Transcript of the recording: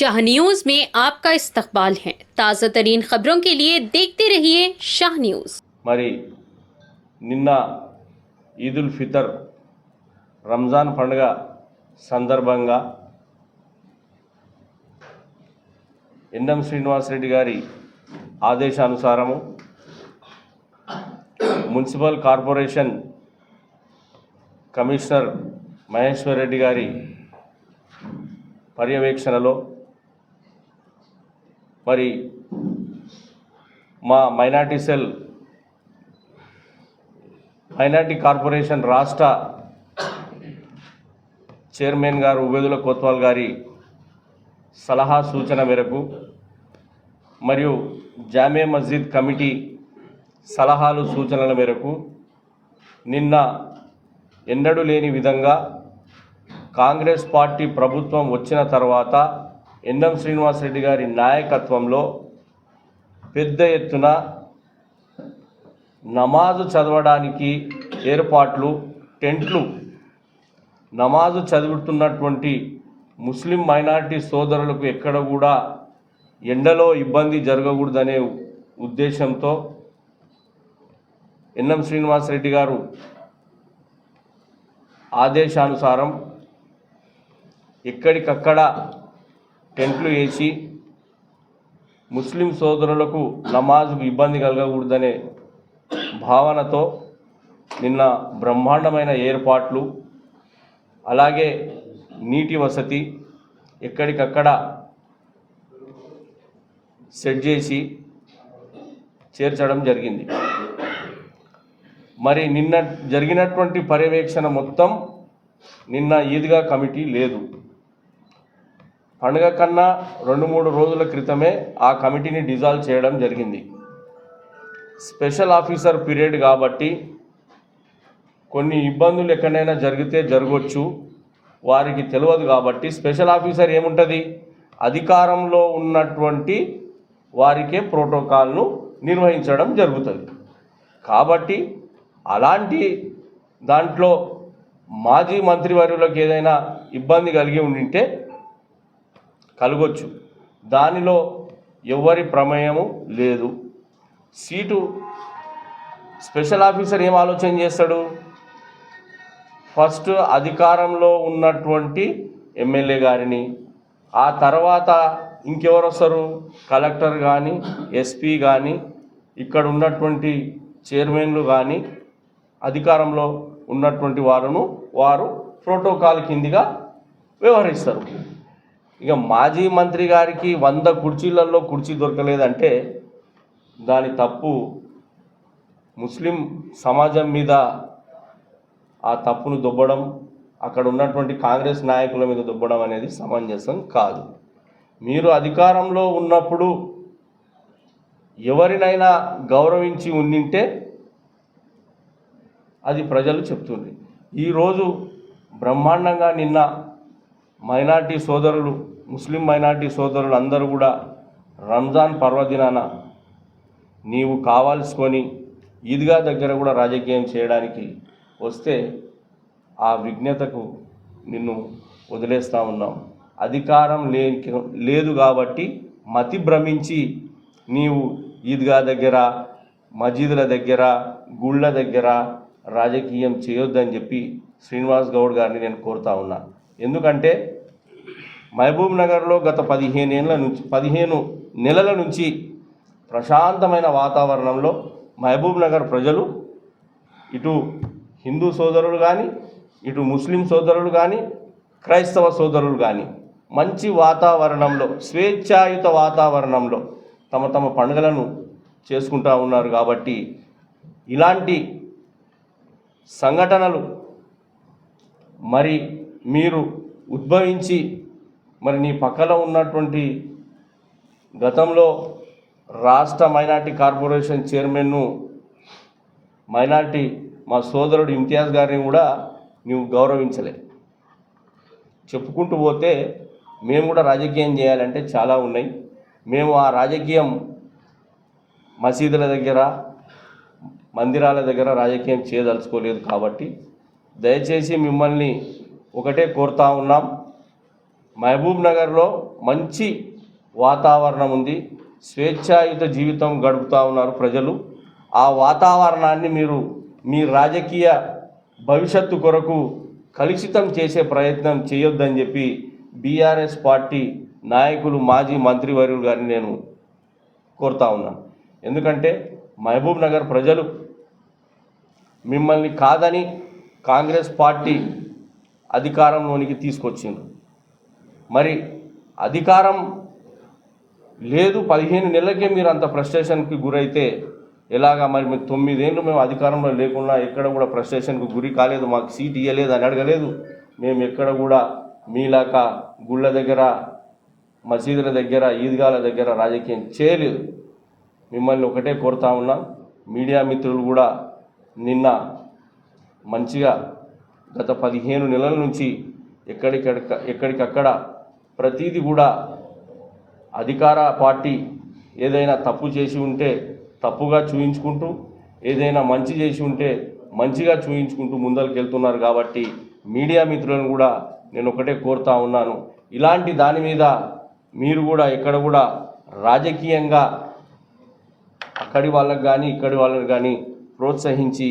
Shah news में आपका इस्तकबाल है। ताज़ा तरीन खबरों के लिए देखते रहिए शाह न्यूज। మరి నిన్న ఈదుల్ ఫితర్ రంజాన్ పండుగ సందర్భంగా ఎన్ఎం శ్రీనివాసరెడ్డి గారి ఆదేశానుసారము municipal corporation commissioner Maheshwar Reddy గారి పర్యవేక్షణలో మరి మా మైనార్టీ సెల్ మైనార్టీ కార్పొరేషన్ రాష్ట్ర చైర్మన్ గారు ఉబేదుల్లా కోత్వాల్ గారి సలహా సూచన మేరకు మరియు జామే మస్జిద్ కమిటీ సలహాలు సూచనల మేరకు నిన్న ఎన్నడూ లేని విధంగా కాంగ్రెస్ పార్టీ ప్రభుత్వం వచ్చిన తర్వాత ఎన్ఎం శ్రీనివాసరెడ్డి గారి నాయకత్వంలో పెద్ద ఎత్తున నమాజు చదవడానికి ఏర్పాట్లు, టెంట్లు, నమాజు చదువుతున్నటువంటి ముస్లిం మైనారిటీ సోదరులకు ఎక్కడ కూడా ఎండలో ఇబ్బంది జరగకూడదనే ఉద్దేశంతో ఎన్ఎం శ్రీనివాసరెడ్డి గారు ఆదేశానుసారం ఎక్కడికక్కడ టెంట్లు వేసి ముస్లిం సోదరులకు నమాజ్కు ఇబ్బంది కలగకూడదనే భావనతో నిన్న బ్రహ్మాండమైన ఏర్పాట్లు, అలాగే నీటి వసతి ఎక్కడికక్కడ సెట్ చేసి చేర్చడం జరిగింది. మరి నిన్న జరిగినటువంటి పర్యవేక్షణ మొత్తం నిన్న ఈద్గా కమిటీ లేదు. పండుగ కన్నా 2-3 రోజుల క్రితమే ఆ కమిటీని డిజాల్వ్ చేయడం జరిగింది. స్పెషల్ ఆఫీసర్ పీరియడ్ కాబట్టి కొన్ని ఇబ్బందులు ఎక్కడైనా జరిగితే జరగవచ్చు, వారికి తెలియదు. కాబట్టి స్పెషల్ ఆఫీసర్ ఏముంటుంది, అధికారంలో ఉన్నటువంటి వారికే ప్రోటోకాల్ను నిర్వహించడం జరుగుతుంది. కాబట్టి అలాంటి దాంట్లో మాజీ మంత్రివర్యులకు ఏదైనా ఇబ్బంది కలిగి ఉండింటే కలగొచ్చు, దానిలో ఎవరి ప్రమేయము లేదు. సీటు స్పెషల్ ఆఫీసర్ ఏం ఆలోచన చేస్తాడు, ఫస్ట్ అధికారంలో ఉన్నటువంటి ఎమ్మెల్యే గారిని, ఆ తర్వాత ఇంకెవరు వస్తారు, కలెక్టర్ కానీ, ఎస్పీ కానీ, ఇక్కడ ఉన్నటువంటి చైర్మన్లు కానీ, అధికారంలో ఉన్నటువంటి వారు ప్రోటోకాల్ కిందిగా వ్యవహరిస్తారు. ఇక మాజీ మంత్రి గారికి 100 కుర్చీలలో కుర్చీ దొరకలేదంటే దాని తప్పు ముస్లిం సమాజం మీద ఆ తప్పును దొబ్బడం, అక్కడ ఉన్నటువంటి కాంగ్రెస్ నాయకుల మీద దొబ్బడం అనేది సమంజసం కాదు. మీరు అధికారంలో ఉన్నప్పుడు ఎవరినైనా గౌరవించి ఉండింటే అది ప్రజలు చెప్తుంది. ఈరోజు బ్రహ్మాండంగా నిన్న మైనార్టీ సోదరులు, ముస్లిం మైనార్టీ సోదరులు అందరూ కూడా రంజాన్ పర్వదినాన నీవు కావాల్సుకొని ఈద్గా దగ్గర కూడా రాజకీయం చేయడానికి వస్తే ఆ విజ్ఞతకు నిన్ను వదిలేస్తూ ఉన్నాం. అధికారం లేదు కాబట్టి మతి భ్రమించి నీవు ఈద్గా దగ్గర, మసీదుల దగ్గర, గుళ్ళ దగ్గర రాజకీయం చేయొద్దని చెప్పి శ్రీనివాస్ గౌడ్ గారిని నేను కోరుతా ఉన్నా. ఎందుకంటే మహబూబ్ నగర్లో గత 15 నెలల నుంచి ప్రశాంతమైన వాతావరణంలో మహబూబ్ నగర్ ప్రజలు, ఇటు హిందూ సోదరులు కానీ, ఇటు ముస్లిం సోదరులు కానీ, క్రైస్తవ సోదరులు కానీ మంచి వాతావరణంలో, స్వేచ్ఛాయుత వాతావరణంలో తమ పండుగలను చేసుకుంటూ ఉన్నారు. కాబట్టి ఇలాంటి సంఘటనలు మరి మీరు ఉద్భవించి మరి నీ పక్కన ఉన్నటువంటి గతంలో రాష్ట్ర మైనార్టీ కార్పొరేషన్ చైర్మన్ను మైనార్టీ మా సోదరుడు ఇంతియాజ్ గారిని కూడా నువ్వు గౌరవించలే. చెప్పుకుంటూ పోతే మేము కూడా రాజకీయం చేయాలంటే చాలా ఉన్నాయి. మేము ఆ రాజకీయం మసీదుల దగ్గర, మందిరాల దగ్గర రాజకీయం చేయదలుచుకోలేదు. కాబట్టి దయచేసి మిమ్మల్ని ఒకటే కోరుతా ఉన్నాం, మహబూబ్ నగర్లో మంచి వాతావరణం ఉంది, స్వేచ్ఛాయుత జీవితం గడుపుతూ ఉన్నారు ప్రజలు. ఆ వాతావరణాన్ని మీరు మీ రాజకీయ భవిష్యత్తు కొరకు కలుషితం చేసే ప్రయత్నం చేయొద్దని చెప్పి బీఆర్ఎస్ పార్టీ నాయకులు మాజీ మంత్రివర్యులు గారిని నేను కోరుతా ఉన్నాను. ఎందుకంటే మహబూబ్ నగర్ ప్రజలు మిమ్మల్ని కాదని కాంగ్రెస్ పార్టీ అధికారంలోనికి తీసుకొచ్చిండ్రు. మరి అధికారం లేదు, 15 నెలలకే మీరు అంత ఫ్రస్ట్రేషన్కి గురైతే ఎలాగా? మరి మీరు 9 ఏళ్ళు మేము అధికారంలో లేకుండా ఎక్కడ కూడా ఫ్రస్ట్రేషన్కు గురి కాలేదు, మాకు సీట్ ఇవ్వలేదు అని అడగలేదు. మేము ఎక్కడ కూడా మీలాగా గుళ్ళ దగ్గర, మసీదుల దగ్గర, ఈద్గాల దగ్గర రాజకీయం చేయలేదు. మిమ్మల్ని ఒకటే కోరుతా ఉన్నాం, మీడియా మిత్రులు కూడా నిన్న మంచిగా గత 15 నెలల నుంచి ఎక్కడికక్కడ ప్రతీది కూడా అధికార పార్టీ ఏదైనా తప్పు చేసి ఉంటే తప్పుగా చూయించుకుంటూ, ఏదైనా మంచి చేసి ఉంటే మంచిగా చూయించుకుంటూ ముందరికి వెళ్తున్నారు. కాబట్టి మీడియా మిత్రులను కూడా నేను ఒకటే కోరుతా ఉన్నాను, ఇలాంటి దాని మీద మీరు కూడా ఎక్కడ కూడా రాజకీయంగా అక్కడి వాళ్ళకి కానీ ఇక్కడి వాళ్ళని కానీ ప్రోత్సహించి